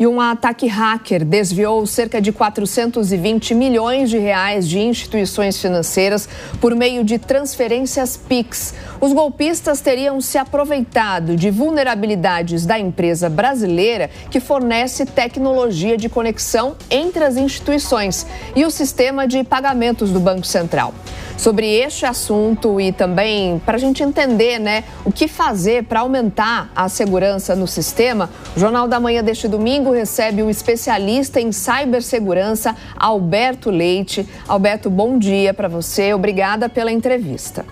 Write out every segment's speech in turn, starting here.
E um ataque hacker desviou cerca de 420 milhões de reais de instituições financeiras por meio de transferências Pix. Os golpistas teriam se aproveitado de vulnerabilidades da empresa brasileira que fornece tecnologia de conexão entre as instituições e o sistema de pagamentos do Banco Central. Sobre este assunto e também para a gente entender, o que fazer para aumentar a segurança no sistema, o Jornal da Manhã deste domingo recebe o especialista em cibersegurança, Alberto Leite. Alberto, bom dia para você. Obrigada pela entrevista.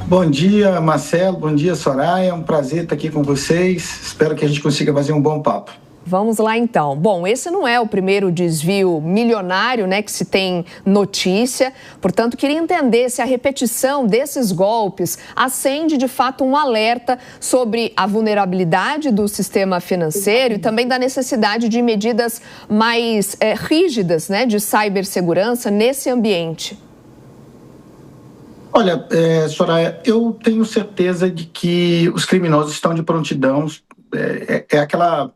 Bom dia, Marcelo. Bom dia, Soraya. É um prazer estar aqui com vocês. Espero que a gente consiga fazer um bom papo. Vamos lá, então. Bom, esse não é o primeiro desvio milionário, que se tem notícia. Portanto, queria entender se a repetição desses golpes acende, de fato, um alerta sobre a vulnerabilidade do sistema financeiro e também da necessidade de medidas mais rígidas, de cibersegurança nesse ambiente. Olha, Soraya, eu tenho certeza de que os criminosos estão de prontidão.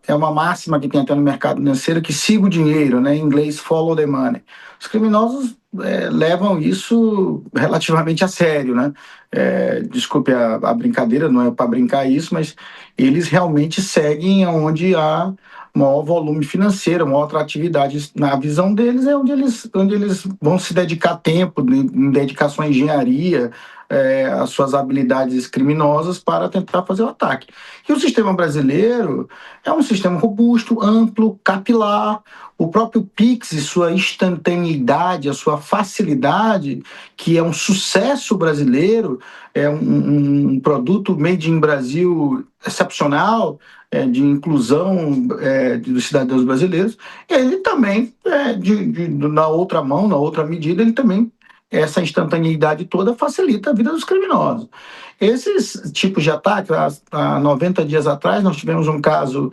É uma máxima que tem até no mercado financeiro, que siga o dinheiro, em inglês, follow the money. Os criminosos levam isso relativamente a sério, desculpe a brincadeira, não é para brincar isso, mas eles realmente seguem onde há maior volume financeiro, maior atratividade. Na visão deles é onde eles vão se dedicar tempo, em dedicação à engenharia, as suas habilidades criminosas para tentar fazer o ataque. E o sistema brasileiro é um sistema robusto, amplo, capilar. O próprio Pix e sua instantaneidade, a sua facilidade, que é um sucesso brasileiro, é um produto made in Brasil excepcional, de inclusão dos cidadãos brasileiros. Ele também, na outra mão, na outra medida, ele também, essa instantaneidade toda facilita a vida dos criminosos. Esses tipos de ataques, há 90 dias atrás, nós tivemos um caso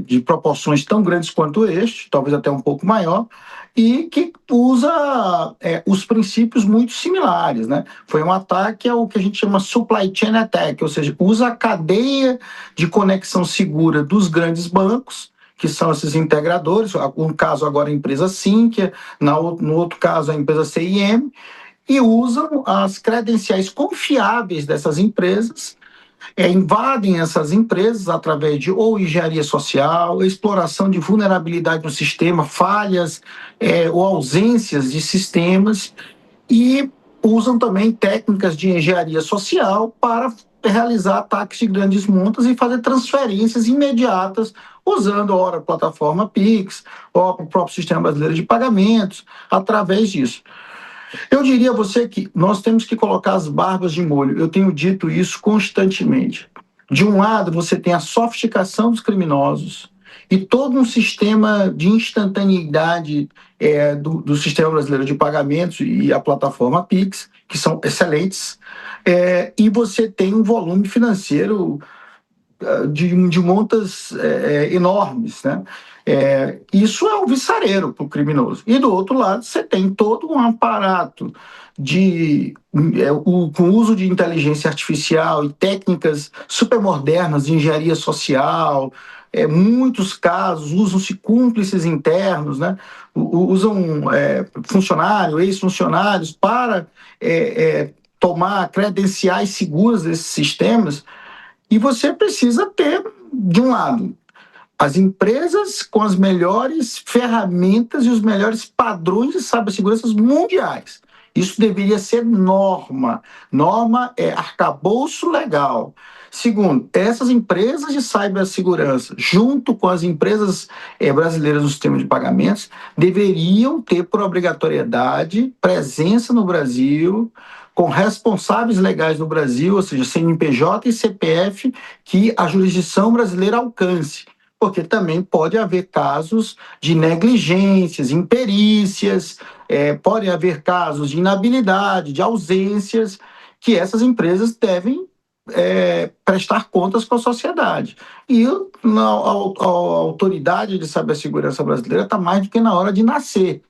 de proporções tão grandes quanto este, talvez até um pouco maior, e que usa os princípios muito similares. Foi um ataque ao que a gente chama supply chain attack, ou seja, usa a cadeia de conexão segura dos grandes bancos, que são esses integradores, um caso agora a empresa Sinqia, no outro caso a empresa CIM, e usam as credenciais confiáveis dessas empresas, invadem essas empresas através de ou engenharia social, exploração de vulnerabilidade no sistema, falhas ou ausências de sistemas, e usam também técnicas de engenharia social para realizar ataques de grandes montas e fazer transferências imediatas, usando, ora, a plataforma Pix, ou o próprio Sistema Brasileiro de Pagamentos, através disso. Eu diria a você que nós temos que colocar as barbas de molho. Eu tenho dito isso constantemente. De um lado, você tem a sofisticação dos criminosos e todo um sistema de instantaneidade do Sistema Brasileiro de Pagamentos e a plataforma Pix, que são excelentes, e você tem um volume financeiro de montas enormes, isso é o viçareiro para o criminoso. E do outro lado, você tem todo um aparato com uso de inteligência artificial e técnicas supermodernas de engenharia social. Muitos casos usam-se cúmplices internos, usam funcionários, ex-funcionários para tomar credenciais seguras desses sistemas. E você precisa ter, de um lado, as empresas com as melhores ferramentas e os melhores padrões de cibersegurança mundiais. Isso deveria ser norma. Norma é arcabouço legal. Segundo, essas empresas de cibersegurança, junto com as empresas brasileiras no sistema de pagamentos, deveriam ter por obrigatoriedade presença no Brasil, com responsáveis legais no Brasil, ou seja, CNPJ e CPF, que a jurisdição brasileira alcance, porque também pode haver casos de negligências, imperícias, podem haver casos de inabilidade, de ausências, que essas empresas devem prestar contas com a sociedade. E a autoridade de cibersegurança brasileira está mais do que na hora de nascer.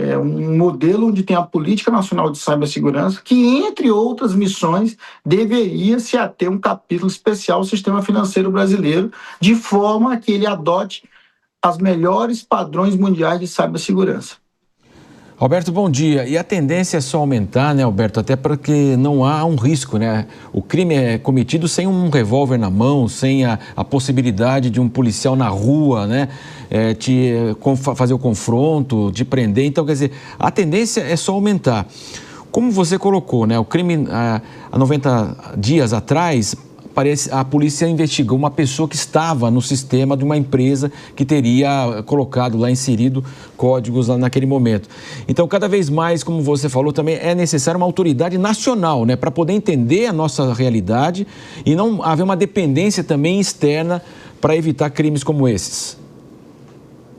É um modelo onde tem a Política Nacional de Cibersegurança, que, entre outras missões, deveria se ater um capítulo especial ao sistema financeiro brasileiro, de forma que ele adote as melhores padrões mundiais de cibersegurança. Alberto, bom dia. E a tendência é só aumentar, né, Alberto? Até porque não há um risco, né? O crime é cometido sem um revólver na mão, sem a possibilidade de um policial na rua, né? Fazer o confronto, te prender. Então, quer dizer, a tendência é só aumentar. Como você colocou, né? O crime, há 90 dias atrás, a polícia investigou uma pessoa que estava no sistema de uma empresa que teria colocado lá, inserido códigos lá naquele momento. Então, cada vez mais, como você falou, também é necessário uma autoridade nacional, né, para poder entender a nossa realidade e não haver uma dependência também externa para evitar crimes como esses.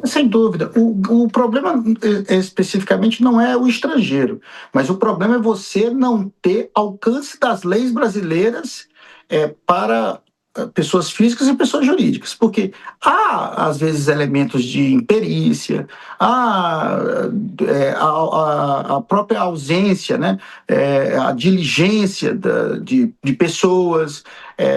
Sem dúvida. O problema especificamente não é o estrangeiro, mas o problema é você não ter alcance das leis brasileiras para pessoas físicas e pessoas jurídicas, porque há, às vezes, elementos de imperícia, há a própria ausência, né? A diligência de pessoas,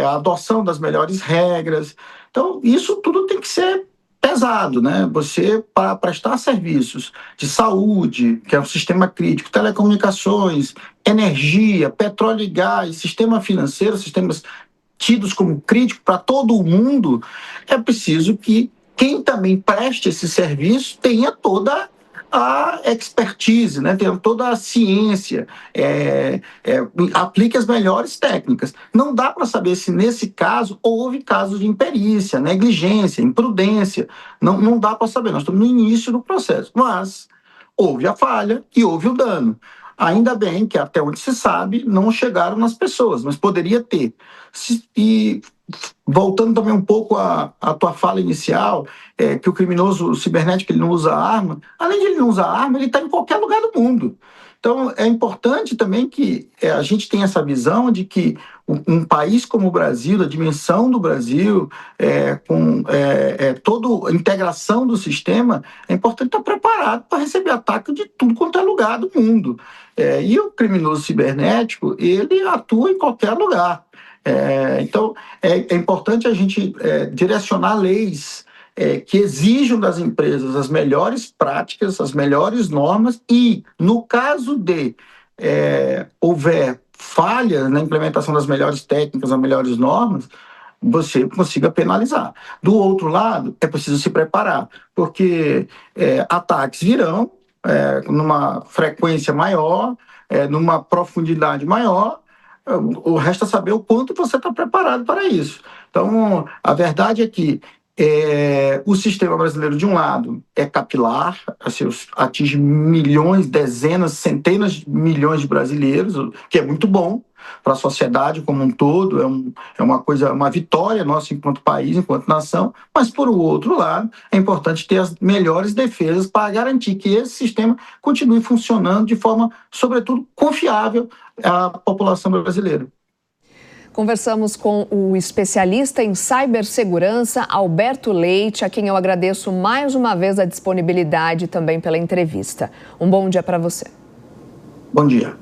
a adoção das melhores regras. Então, isso tudo tem que ser pesado, né? Você, para prestar serviços de saúde, que é um sistema crítico, telecomunicações, energia, petróleo e gás, sistema financeiro, sistemas tidos como críticos para todo o mundo, é preciso que quem também preste esse serviço tenha toda a expertise, né? Tenha toda a ciência, aplique as melhores técnicas. Não dá para saber se nesse caso houve casos de imperícia, negligência, imprudência. Não dá para saber, nós estamos no início do processo, mas houve a falha e houve o dano. Ainda bem que, até onde se sabe, não chegaram nas pessoas, mas poderia ter. E voltando também um pouco à tua fala inicial, que o criminoso cibernético ele não usa arma, além de ele não usar arma, ele está em qualquer lugar do mundo. Então, é importante também que a gente tenha essa visão de que um país como o Brasil, a dimensão do Brasil, com toda a integração do sistema, é importante estar preparado para receber ataque de tudo quanto é lugar do mundo. E o criminoso cibernético, ele atua em qualquer lugar. Então, é importante a gente direcionar leis que exijam das empresas as melhores práticas, as melhores normas e, no caso de houver falhas na implementação das melhores técnicas, das melhores normas, você consiga penalizar. Do outro lado, é preciso se preparar, porque ataques virão numa frequência maior, numa profundidade maior. O resto é saber o quanto você está preparado para isso. Então, a verdade é que o sistema brasileiro, de um lado, é capilar, assim, atinge milhões, dezenas, centenas de milhões de brasileiros, que é muito bom para a sociedade como um todo, é uma vitória nossa enquanto país, enquanto nação, mas, por outro lado, é importante ter as melhores defesas para garantir que esse sistema continue funcionando de forma, sobretudo, confiável à população brasileira. Conversamos com o especialista em cibersegurança, Alberto Leite, a quem eu agradeço mais uma vez a disponibilidade também pela entrevista. Um bom dia para você. Bom dia.